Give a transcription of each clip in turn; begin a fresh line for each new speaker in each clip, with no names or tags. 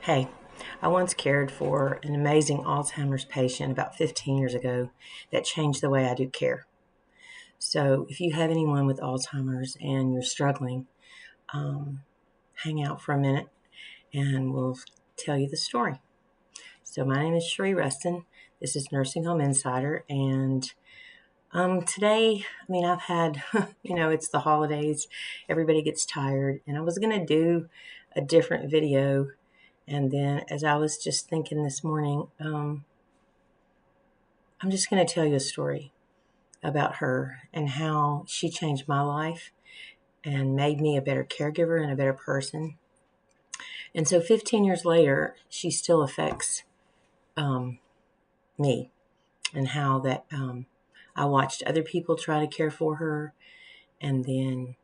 Hey, I once cared for an amazing Alzheimer's patient about 15 years ago that changed the way I do care. So, if you have anyone with Alzheimer's and you're struggling, hang out for a minute and we'll tell you the story. So, my name is Sheree Rustin. This is Nursing Home Insider. And today, I've had, it's the holidays, everybody gets tired, and I was going to do a different video. And then, as I was just thinking this morning, I'm just going to tell you a story about her and how she changed my life and made me a better caregiver and a better person. And so 15 years later, she still affects me and how that I watched other people try to care for her, and then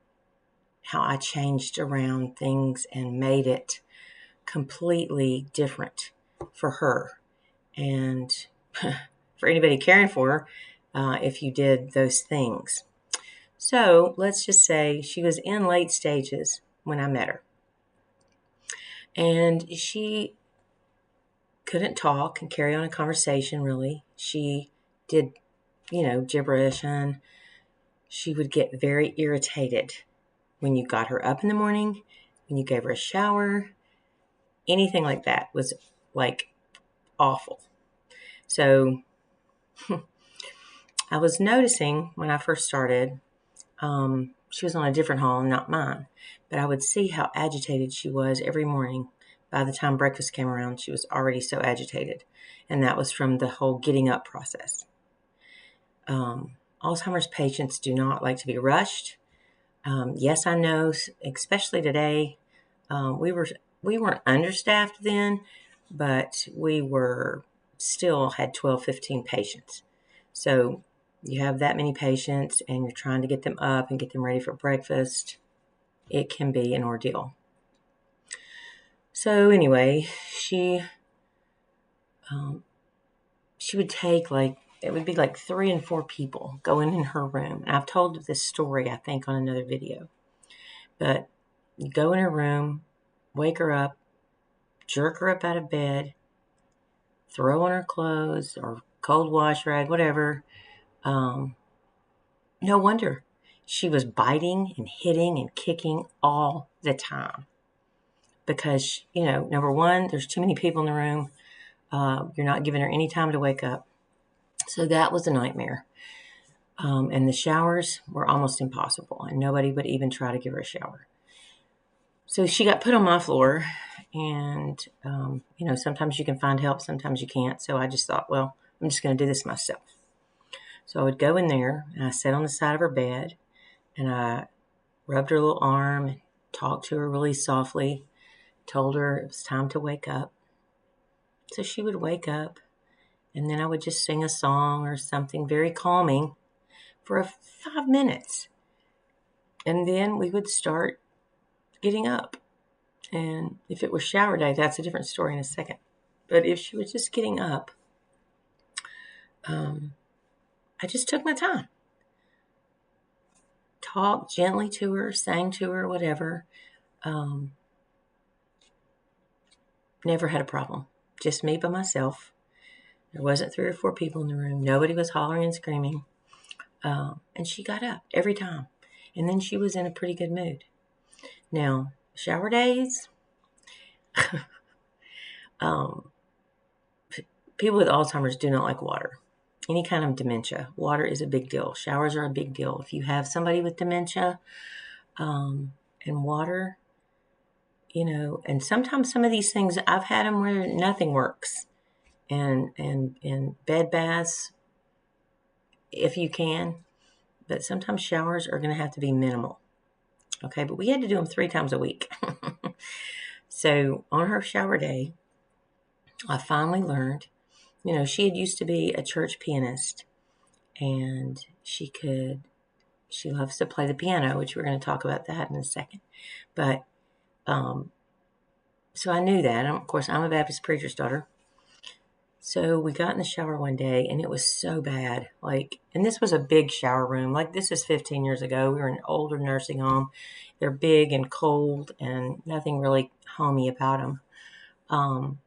how I changed around things and made it completely different for her. And for anybody caring for her, if you did those things. So let's just say she was in late stages when I met her. And she couldn't talk and carry on a conversation, really. She did, gibberish, and she would get very irritated when you got her up in the morning, when you gave her a shower, anything like that was like awful. So I was noticing when I first started, she was on a different hall, not mine, but I would see how agitated she was every morning. By the time breakfast came around, she was already so agitated, and that was from the whole getting up process. Alzheimer's patients do not like to be rushed. Yes, I know, especially today, we weren't understaffed then, but we were still had 12, 15 patients. So you have that many patients and you're trying to get them up and get them ready for breakfast. It can be an ordeal. So anyway, she would take it would be like 3 and 4 people going in her room. And I've told this story, I think, on another video. But you go in her room, wake her up, jerk her up out of bed, throw on her clothes or cold wash rag, whatever. No wonder she was biting and hitting and kicking all the time. Because, number one, there's too many people in the room. You're not giving her any time to wake up. So that was a nightmare. And the showers were almost impossible. And nobody would even try to give her a shower. So she got put on my floor. And, sometimes you can find help, sometimes you can't. So I just thought, well, I'm just going to do this myself. So I would go in there and I sat on the side of her bed and I rubbed her little arm and talked to her really softly, told her it was time to wake up. So she would wake up, and then I would just sing a song or something very calming for 5 minutes. And then we would start getting up. And if it was shower day, that's a different story in a second. But if she was just getting up, I just took my time. Talked gently to her, sang to her, whatever. Never had a problem. Just me by myself. There wasn't 3 or 4 people in the room. Nobody was hollering and screaming. And she got up every time. And then she was in a pretty good mood. Now, shower days, people with Alzheimer's do not like water. Any kind of dementia. Water is a big deal. Showers are a big deal. If you have somebody with dementia, and water, and sometimes some of these things, I've had them where nothing works. And bed baths, if you can. But sometimes showers are going to have to be minimal. Okay, but we had to do them 3 times a week. So on her shower day, I finally learned, she had used to be a church pianist, and she loves to play the piano, which we're going to talk about that in a second. But, so I knew that. Of course, I'm a Baptist preacher's daughter. So we got in the shower one day, and it was so bad. And this was a big shower room. This is 15 years ago. We were in an older nursing home. They're big and cold, and nothing really homey about them. And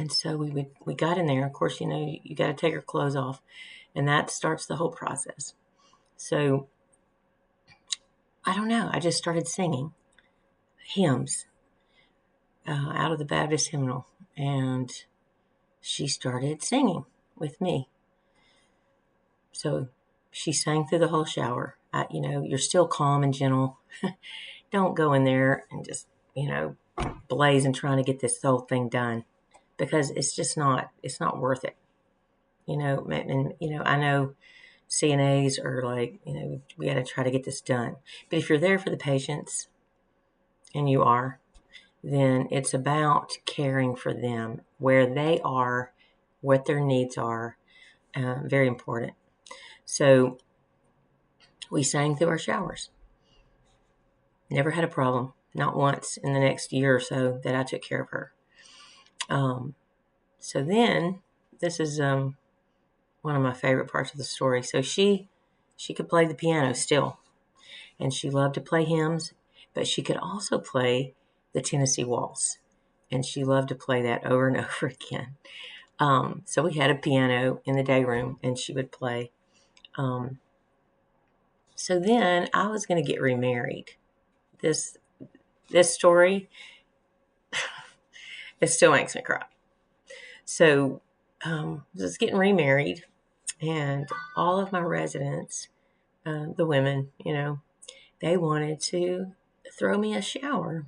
so we got in there. Of course, you got to take her clothes off, and that starts the whole process. So I don't know. I just started singing hymns out of the Baptist hymnal, and she started singing with me. So she sang through the whole shower. You're still calm and gentle. Don't go in there and just, blaze and trying to get this whole thing done, because it's not worth it. I know CNAs are like, we got to try to get this done. But if you're there for the patients, and you are, then it's about caring for them, where they are, what their needs are. Very important. So we sang through our showers. Never had a problem. Not once in the next year or so that I took care of her. So then, this is one of my favorite parts of the story. So she could play the piano still, and she loved to play hymns, but she could also play the Tennessee Waltz, and she loved to play that over and over again. So we had a piano in the day room, and she would play. So then I was going to get remarried. This story, it still makes me cry. So I was getting remarried, and all of my residents, the women, they wanted to throw me a shower,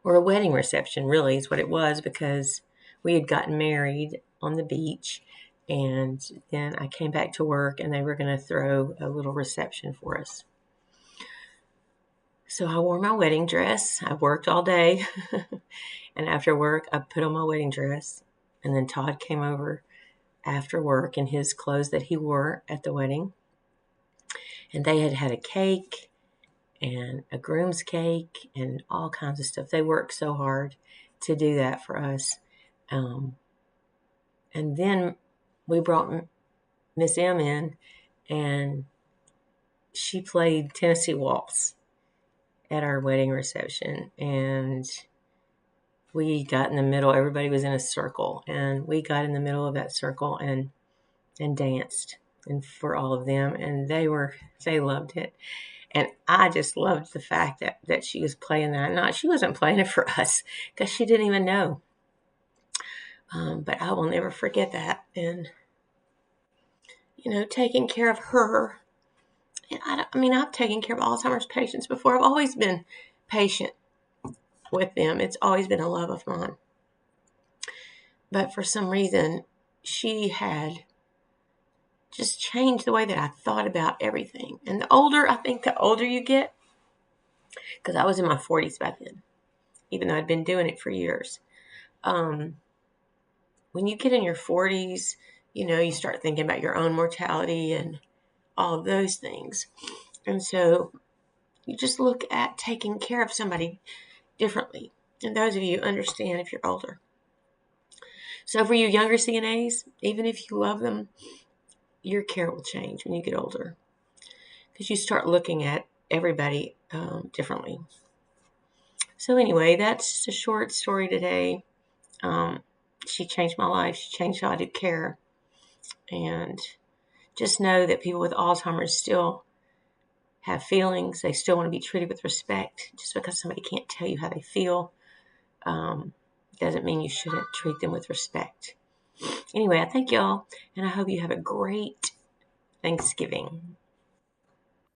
or a wedding reception, really is what it was, because we had gotten married on the beach, and then I came back to work, and they were going to throw a little reception for us. So I wore my wedding dress. I worked all day, and after work, I put on my wedding dress, and then Todd came over after work in his clothes that he wore at the wedding, and they had a cake and a groom's cake and all kinds of stuff. They worked so hard to do that for us. And then we brought Miss M in, and she played Tennessee Waltz at our wedding reception. And we got in the middle. Everybody was in a circle, and we got in the middle of that circle and danced, and for all of them. And they loved it. And I just loved the fact that she was playing that. She wasn't playing it for us, because she didn't even know. But I will never forget that. And, taking care of her. And I've taken care of Alzheimer's patients before. I've always been patient with them. It's always been a love of mine. But for some reason, she had just changed the way that I thought about everything. And I think the older you get, because I was in my 40s by then, even though I'd been doing it for years. When you get in your 40s, you start thinking about your own mortality and all of those things. And so you just look at taking care of somebody differently. And those of you understand if you're older. So for you younger CNAs, even if you love them, your care will change when you get older, because you start looking at everybody differently. So anyway, that's a short story today. She changed my life. She changed how I do care. And just know that people with Alzheimer's still have feelings. They still want to be treated with respect. Just because somebody can't tell you how they feel doesn't mean you shouldn't treat them with respect. Anyway, I thank y'all, and I hope you have a great Thanksgiving.